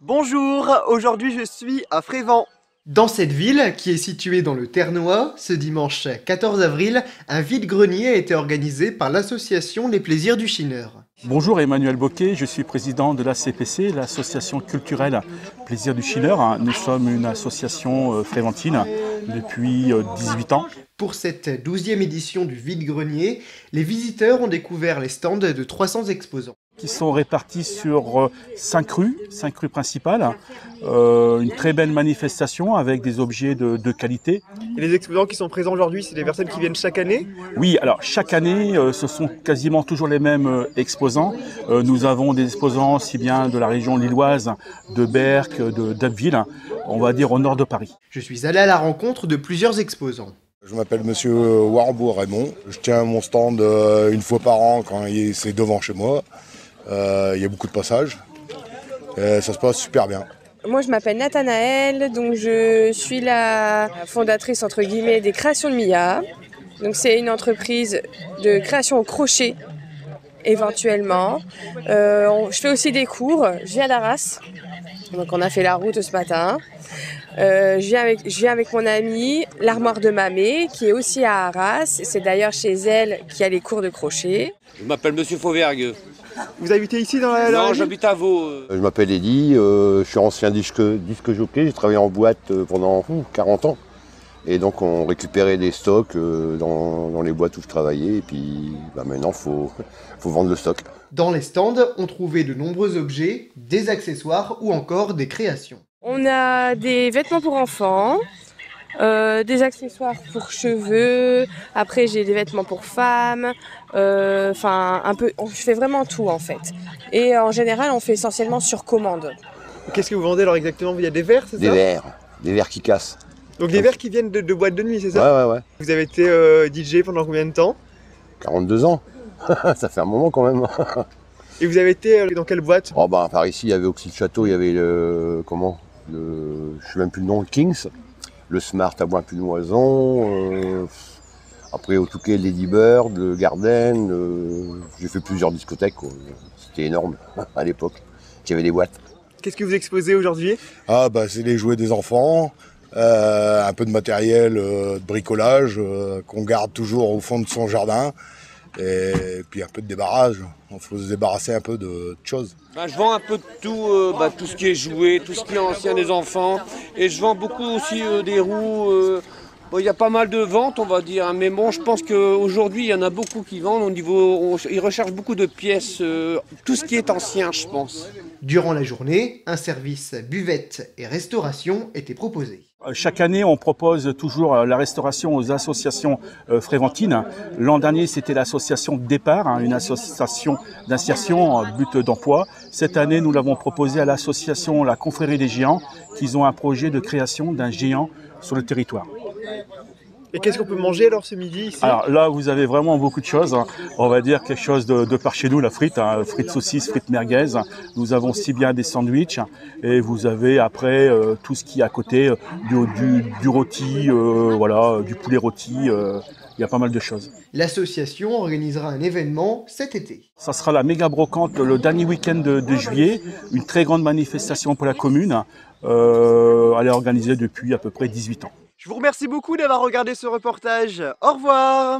Bonjour, aujourd'hui je suis à Frévent. Dans cette ville, qui est située dans le Ternois, ce dimanche 14 avril, un vide-grenier a été organisé par l'association Les Plaisirs du Chineur. Bonjour, Emmanuel Boquet, je suis président de l'ACPC, l'association culturelle Plaisir du Chineur. Nous sommes une association fréventine depuis 18 ans. Pour cette 12e édition du vide-grenier, les visiteurs ont découvert les stands de 300 exposants. Qui sont répartis sur 5 rues principales. Une très belle manifestation avec des objets de qualité. Et les exposants qui sont présents aujourd'hui, c'est des personnes qui viennent chaque année? Oui, alors chaque année, ce sont quasiment toujours les mêmes exposants. Nous avons des exposants aussi bien de la région lilloise, de Berck, d'Abbeville, on va dire au nord de Paris. Je suis allé à la rencontre de plusieurs exposants. Je m'appelle Monsieur Warbourg Raymond. Je tiens mon stand une fois par an quand c'est devant chez moi. Il y a beaucoup de passages. Ça se passe super bien. Moi, je m'appelle Nathanaëlle, donc je suis la fondatrice entre guillemets des Créations de Mia. Donc c'est une entreprise de création au crochet, éventuellement. Je fais aussi des cours. Je viens d'Arras, donc on a fait la route ce matin. Je viens avec mon amie, l'armoire de Mamé, qui est aussi à Arras. C'est d'ailleurs chez elle qu'il y a les cours de crochet. Je m'appelle Monsieur Fauvergue. Vous habitez ici dans la Non, région? j'habite à Vaud. Je m'appelle Eddy, je suis ancien disque jockey, j'ai travaillé en boîte pendant 40 ans. Et donc on récupérait des stocks dans les boîtes où je travaillais et puis maintenant faut vendre le stock. Dans les stands, on trouvait de nombreux objets, des accessoires ou encore des créations. On a des vêtements pour enfants, des accessoires pour cheveux, après j'ai des vêtements pour femmes, un peu, on fait vraiment tout en fait. Et en général on fait essentiellement sur commande. Qu'est-ce que vous vendez alors exactement? Il y a des verres, c'est ça? Des verres qui cassent. Donc des verres qui viennent de boîtes de nuit, c'est ça? Ouais. Vous avez été DJ pendant combien de temps? 42 ans, ça fait un moment quand même. Et vous avez été dans quelle boîte? Par ici il y avait Auxy de Château, il y avait je sais même plus le nom, le Kings. Le Smart à Bois-Punoison, après au Touquet, Lady Bird, le Garden, j'ai fait plusieurs discothèques, quoi. C'était énorme à l'époque, il y avait des boîtes. Qu'est-ce que vous exposez aujourd'hui? C'est les jouets des enfants, un peu de matériel de bricolage qu'on garde toujours au fond de son jardin. Et puis un peu de débarrage, il faut se débarrasser un peu de choses. Je vends un peu de tout, tout ce qui est jouet, tout ce qui est ancien des enfants. Et je vends beaucoup aussi des roues. Il y a pas mal de ventes, on va dire. Mais bon, je pense qu'aujourd'hui, il y en a beaucoup qui vendent. Ils recherchent beaucoup de pièces, tout ce qui est ancien, je pense. Durant la journée, un service buvette et restauration était proposé. Chaque année, on propose toujours la restauration aux associations fréventines. L'an dernier, c'était l'association Départ, une association d'insertion en but d'emploi. Cette année, nous l'avons proposé à l'association La Confrérie des Géants, qui ont un projet de création d'un géant sur le territoire. Et qu'est-ce qu'on peut manger alors ce midi ici? Alors là, vous avez vraiment beaucoup de choses. On va dire quelque chose de par chez nous, la frite, frites saucisses, frites merguez. Nous avons aussi bien des sandwichs et vous avez après tout ce qui est à côté, du rôti, du poulet rôti. Il y a pas mal de choses. L'association organisera un événement cet été. Ça sera la méga brocante le dernier week-end de juillet, une très grande manifestation pour la commune. Elle est organisée depuis à peu près 18 ans. Je vous remercie beaucoup d'avoir regardé ce reportage. Au revoir!